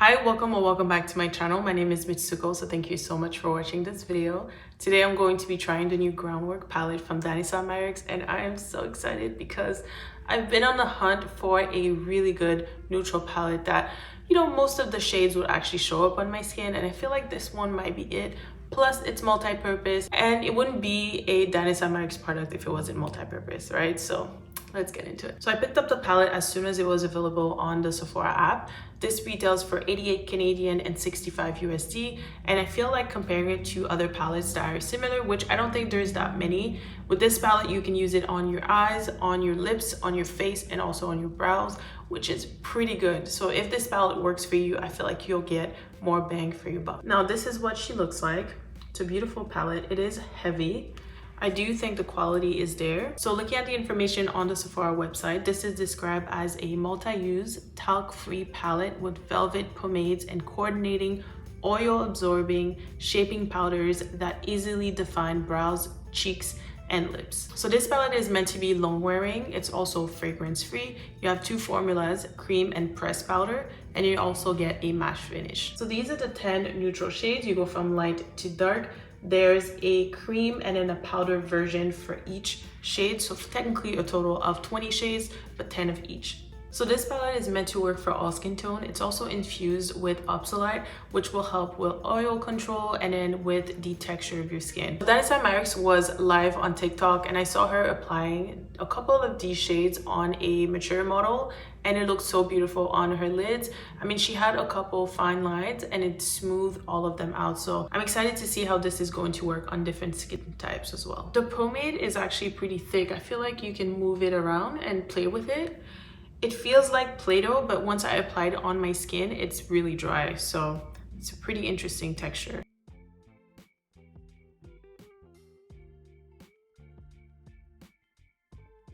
Hi, welcome or welcome back to my channel. My name is Mitsuko, so thank you so much for watching this video. Today I'm going to be trying the new Groundwork palette from Danessa Myricks, and I am so excited because I've been on the hunt for a really good neutral palette that, you know, most of the shades would actually show up on my skin, and I feel like this one might be it. Plus, it's multi-purpose, and it wouldn't be a Danessa Myricks product if it wasn't multi-purpose, right? So let's get into it. So I picked up the palette as soon as it was available on the Sephora app. This retails for 88 Canadian and 65 USD. And I feel like comparing it to other palettes that are similar, which I don't think there's that many. With this palette, you can use it on your eyes, on your lips, on your face, and also on your brows, which is pretty good. So if this palette works for you, I feel like you'll get more bang for your buck. Now, this is what she looks like. It's a beautiful palette. It is heavy. I do think the quality is there. So looking at the information on the Sephora website, this is described as a multi-use talc-free palette with velvet pomades and coordinating oil-absorbing shaping powders that easily define brows, cheeks, and lips. So this palette is meant to be long wearing. It's also fragrance free. You have two formulas, cream and pressed powder, and you also get a matte finish. So these are the 10 neutral shades. You go from light to dark. There's a cream and then a powder version for each shade. So technically a total of 20 shades, but 10 of each. So this palette is meant to work for all skin tone. It's also infused with Oxalate, which will help with oil control and then with the texture of your skin. Danessa Myricks was live on TikTok, and I saw her applying a couple of these shades on a mature model, and it looked so beautiful on her lids. I mean, she had a couple fine lines and it smoothed all of them out. So I'm excited to see how this is going to work on different skin types as well. The pomade is actually pretty thick. I feel like you can move it around and play with it. It feels like Play-Doh, but once I applied it on my skin, it's really dry. So it's a pretty interesting texture.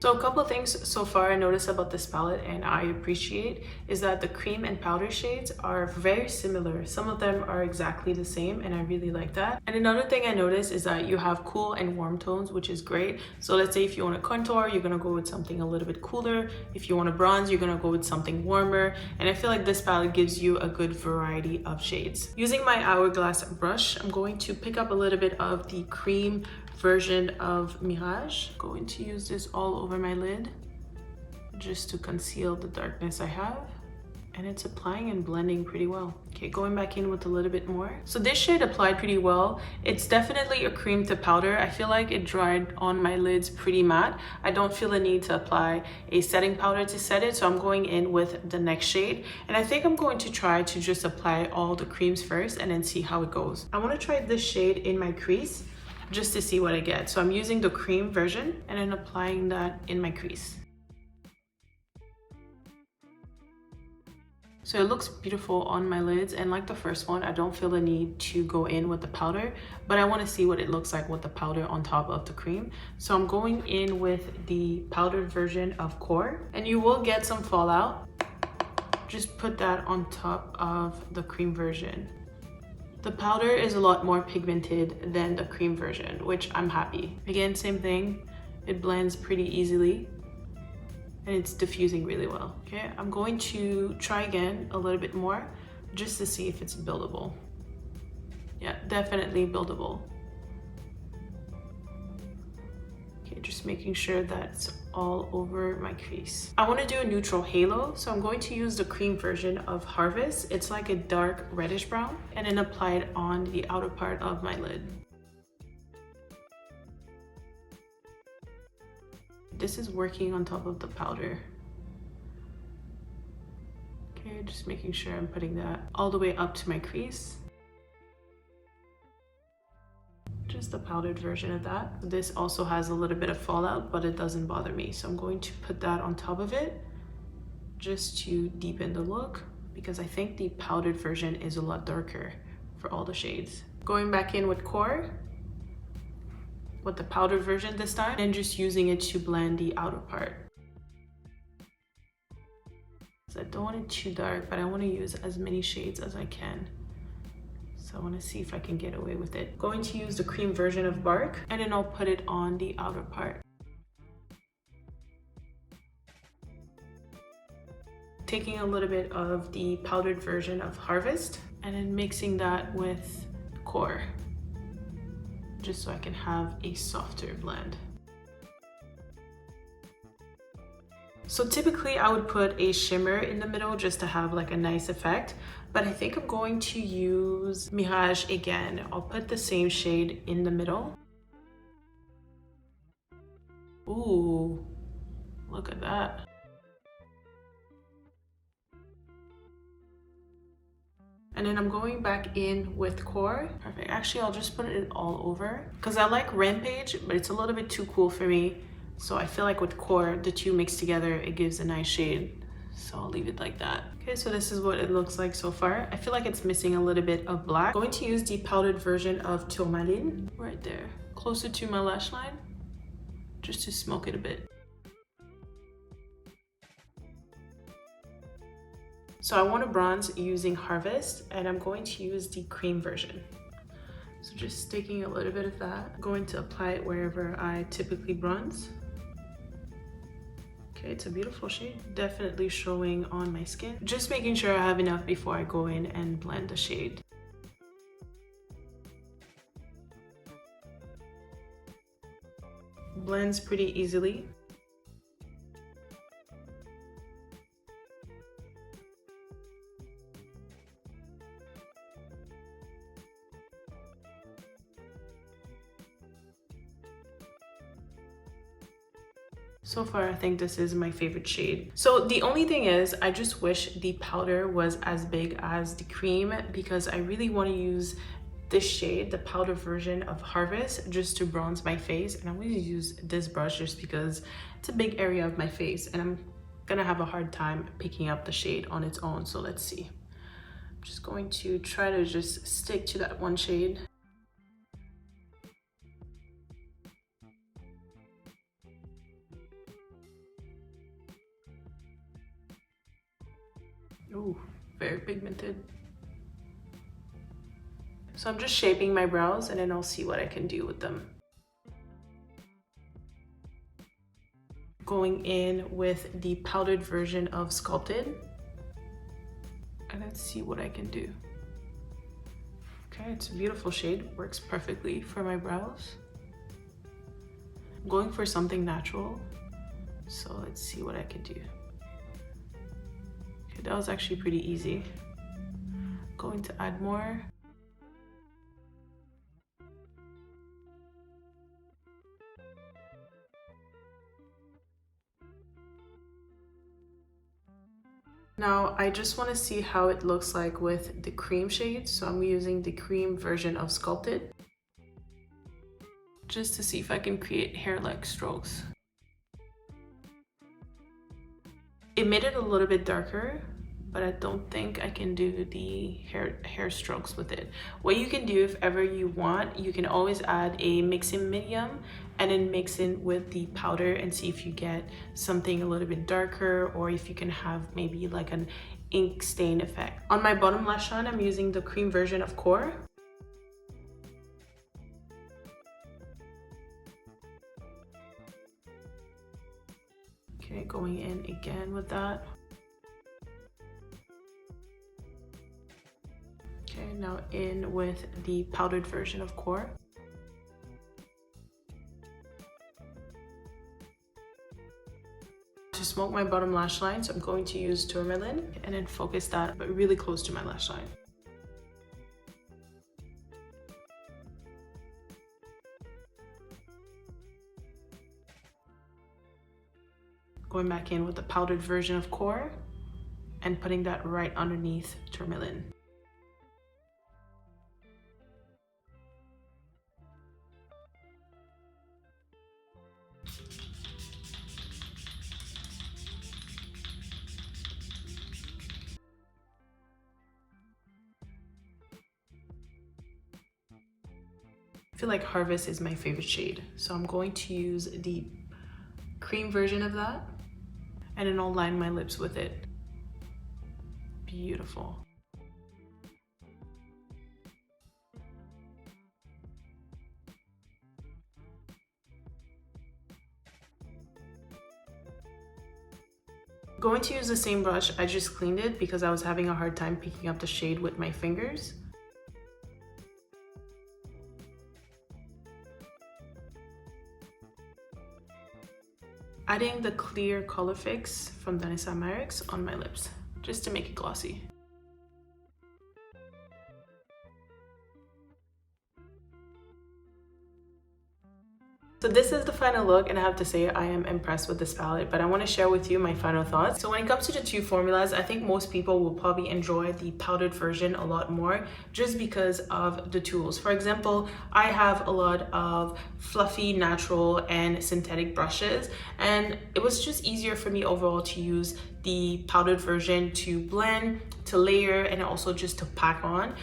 So a couple of things so far I noticed about this palette and I appreciate is that the cream and powder shades are very similar. Some of them are exactly the same, and I really like that. And another thing I noticed is that you have cool and warm tones, which is great. So let's say if you want to contour, you're gonna go with something a little bit cooler. If you want to bronze, you're gonna go with something warmer. And I feel like this palette gives you a good variety of shades. Using my hourglass brush, I'm going to pick up a little bit of the cream version of Mirage. I'm going to use this all over my lid just to conceal the darkness I have, and it's applying and blending pretty well. Okay, going back in with a little bit more. So this shade applied pretty well. It's definitely a cream to powder. I feel like it dried on my lids pretty matte. I don't feel the need to apply a setting powder to set it, so I'm going in with the next shade, and I think I'm going to try to just apply all the creams first and then see how it goes. I want to try this shade in my crease just to see what I get. So I'm using the cream version and then applying that in my crease. So it looks beautiful on my lids, and like the first one, I don't feel the need to go in with the powder, but I want to see what it looks like with the powder on top of the cream. So I'm going in with the powdered version of Core, and you will get some fallout. Just put that on top of the cream version. The powder is a lot more pigmented than the cream version, which I'm happy. Again, same thing. It blends pretty easily and it's diffusing really well. Okay, I'm going to try again a little bit more just to see if it's buildable. Yeah, definitely buildable. Okay, just making sure that's all over my crease. I want to do a neutral halo, so I'm going to use the cream version of Harvest. It's like a dark reddish brown, and then apply it on the outer part of my lid. This is working on top of the powder. Okay, just making sure I'm putting that all the way up to my crease. Just the powdered version of that. This also has a little bit of fallout, but it doesn't bother me. So I'm going to put that on top of it just to deepen the look, because I think the powdered version is a lot darker for all the shades. Going back in with Core, with the powdered version this time, and just using it to blend the outer part. So I don't want it too dark, but I want to use as many shades as I can. So I want to see if I can get away with it. Going to use the cream version of Bark, and then I'll put it on the outer part. taking a little bit of the powdered version of Harvest and then mixing that with Core, just so I can have a softer blend. So typically I would put a shimmer in the middle just to have like a nice effect, but I think I'm going to use Mirage again. I'll put the same shade in the middle. Ooh, look at that. And then I'm going back in with Core. Perfect. Actually, I'll just put it all over because I like Rampage, but it's a little bit too cool for me. So I feel like with Core, the two mixed together, it gives a nice shade. So I'll leave it like that. Okay, so this is what it looks like so far. I feel like it's missing a little bit of black. I'm going to use the powdered version of Tourmaline right there, closer to my lash line, just to smoke it a bit. So I want to bronze using Harvest, and I'm going to use the cream version. So just taking a little bit of that, I'm going to apply it wherever I typically bronze. Okay, it's a beautiful shade, definitely showing on my skin. Just making sure I have enough before I go in and blend the shade. Blends pretty easily. So far, I think this is my favorite shade. So the only thing is, I just wish the powder was as big as the cream because I really want to use this shade, the powder version of Harvest, just to bronze my face. And I'm going to use this brush just because it's a big area of my face and I'm gonna have a hard time picking up the shade on its own. So let's see. I'm just going to try to just stick to that one shade. Ooh, very pigmented. So I'm just shaping my brows and then I'll see what I can do with them. Going in with the powdered version of Sculpted. And let's see what I can do. Okay, it's a beautiful shade, works perfectly for my brows. I'm going for something natural, so let's see what I can do. Okay, that was actually pretty easy. Going to add more. Now, I just want to see how it looks like with the cream shade, so I'm using the cream version of Sculpted, just to see if I can create hair-like strokes. It made it a little bit darker, but I don't think I can do the hair strokes with it. What you can do if ever you want, you can always add a mixing medium and then mix in with the powder and see if you get something a little bit darker or if you can have maybe like an ink stain effect. On my bottom lash line, I'm using the cream version of Core. Okay, going in again with that. Okay, now in with the powdered version of Core. To smoke my bottom lash line, so I'm going to use Tourmaline and then focus that, but really close to my lash line. Going back in with the powdered version of Core and putting that right underneath Tourmaline. I feel like Harvest is my favorite shade, so I'm going to use the cream version of that and then I'll line my lips with it. Beautiful. Going to use the same brush. I just cleaned it because I was having a hard time picking up the shade with my fingers. Adding the clear color fix from Danessa Myricks on my lips, just to make it glossy. So this is the final look, and I have to say I am impressed with this palette, but I want to share with you my final thoughts. So when it comes to the two formulas, I think most people will probably enjoy the powdered version a lot more just because of the tools. For example, I have a lot of fluffy, natural, and synthetic brushes, and it was just easier for me overall to use the powdered version to blend, to layer, and also just to pack on.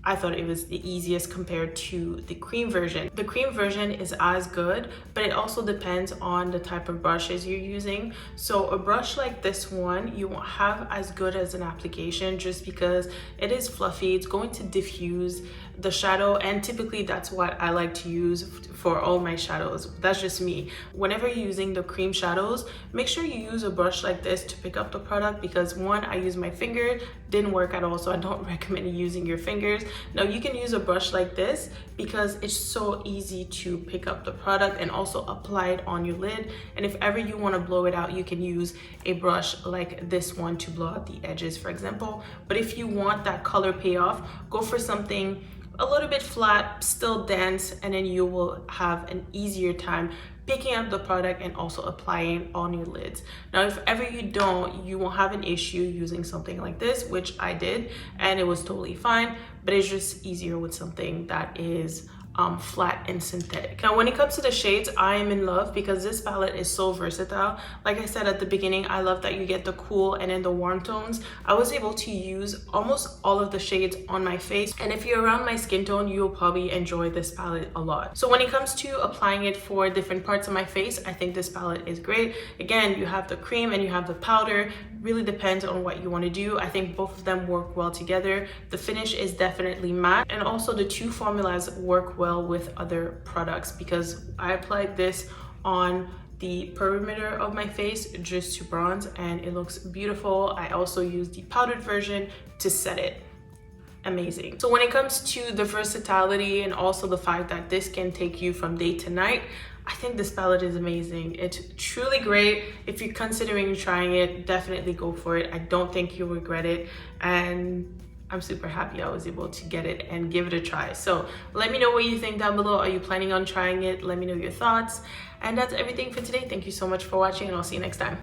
I thought it was the easiest compared to the cream version. The cream version is as good, but it also depends on the type of brushes you're using. So a brush like this one, you won't have as good as an application just because it is fluffy. It's going to diffuse the shadow, and typically that's what I like to use for all my shadows. That's just me. Whenever you're using the cream shadows, make sure you use a brush like this to pick up the product, because one, I use my finger, didn't work at all, so I don't recommend using your fingers. Now you can use a brush like this because it's so easy to pick up the product and also apply it on your lid. And if ever you want to blow it out, you can use a brush like this one to blow out the edges, for example. But if you want that color payoff, go for something a little bit flat, still dense, and then you will have an easier time picking up the product and also applying on your lids. Now, if ever you don't, you won't have an issue using something like this, which I did, and it was totally fine, but it's just easier with something that is flat and synthetic. Now, when it comes to the shades, I am in love because this palette is so versatile. Like I said at the beginning, I love that you get the cool and then the warm tones. I was able to use almost all of the shades on my face, and if you're around my skin tone, you'll probably enjoy this palette a lot. So when it comes to applying it for different parts of my face, I think this palette is great. Again, you have the cream and you have the powder. Really depends on what you want to do. I think both of them work well together. The finish is definitely matte, and also the two formulas work well with other products because I applied this on the perimeter of my face just to bronze, and it looks beautiful. I also used the powdered version to set it. Amazing. So when it comes to the versatility and also the fact that this can take you from day to night, I think this palette is amazing. It's truly great. If you're considering trying it, definitely go for it. I don't think you'll regret it, and I'm super happy I was able to get it and give it a try. So let me know what you think down below. Are you planning on trying it? Let me know your thoughts. And that's everything for today. Thank you so much for watching, and I'll see you next time.